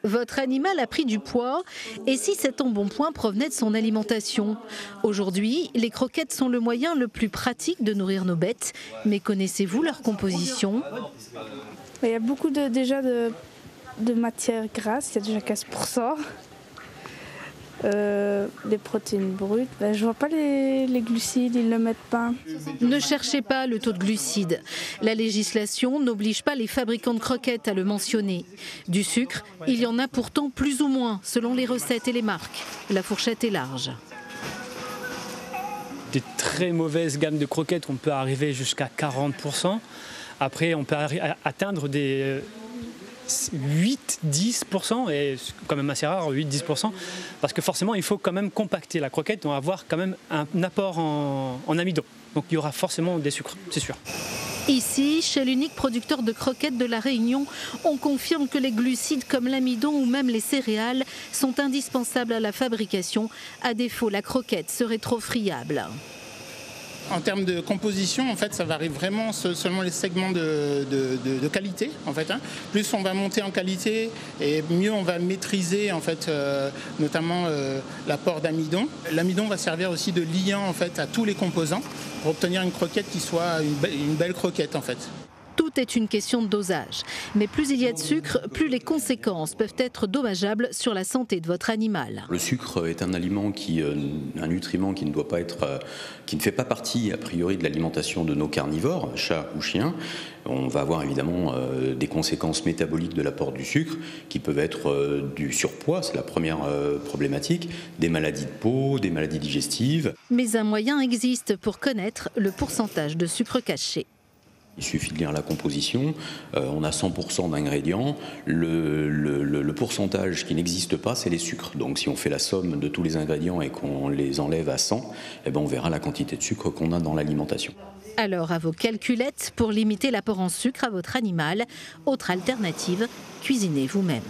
Votre animal a pris du poids, et si cet embonpoint provenait de son alimentation? Aujourd'hui, les croquettes sont le moyen le plus pratique de nourrir nos bêtes, mais connaissez-vous leur composition? Il y a beaucoup de matières grasses, il y a déjà 15%. Les protéines brutes, je vois pas les glucides, ils ne le mettent pas. Ne cherchez pas le taux de glucides. La législation n'oblige pas les fabricants de croquettes à le mentionner. Du sucre, il y en a pourtant plus ou moins, selon les recettes et les marques. La fourchette est large. Des très mauvaises gammes de croquettes, on peut arriver jusqu'à 40%. Après, on peut atteindre des 8-10%, et c'est quand même assez rare, 8-10%, parce que forcément il faut quand même compacter la croquette, on va avoir quand même un apport en amidon. Donc il y aura forcément des sucres, c'est sûr. Ici, chez l'unique producteur de croquettes de La Réunion, on confirme que les glucides comme l'amidon ou même les céréales sont indispensables à la fabrication. À défaut, la croquette serait trop friable. En termes de composition, en fait, ça varie vraiment selon les segments de qualité. En fait, hein. Plus on va monter en qualité et mieux on va maîtriser en fait, notamment l'apport d'amidon. L'amidon va servir aussi de liant en fait, à tous les composants pour obtenir une croquette qui soit une belle croquette en fait. Tout est une question de dosage. Mais plus il y a de sucre, plus les conséquences peuvent être dommageables sur la santé de votre animal. Le sucre est un aliment un nutriment qui ne doit pas être, qui ne fait pas partie a priori de l'alimentation de nos carnivores, chats ou chiens. On va avoir évidemment des conséquences métaboliques de l'apport du sucre qui peuvent être du surpoids, c'est la première problématique, des maladies de peau, des maladies digestives. Mais un moyen existe pour connaître le pourcentage de sucre caché. Il suffit de lire la composition, on a 100% d'ingrédients, le pourcentage qui n'existe pas, c'est les sucres. Donc si on fait la somme de tous les ingrédients et qu'on les enlève à 100, eh ben on verra la quantité de sucre qu'on a dans l'alimentation. Alors à vos calculettes pour limiter l'apport en sucre à votre animal. Autre alternative, cuisinez vous-même.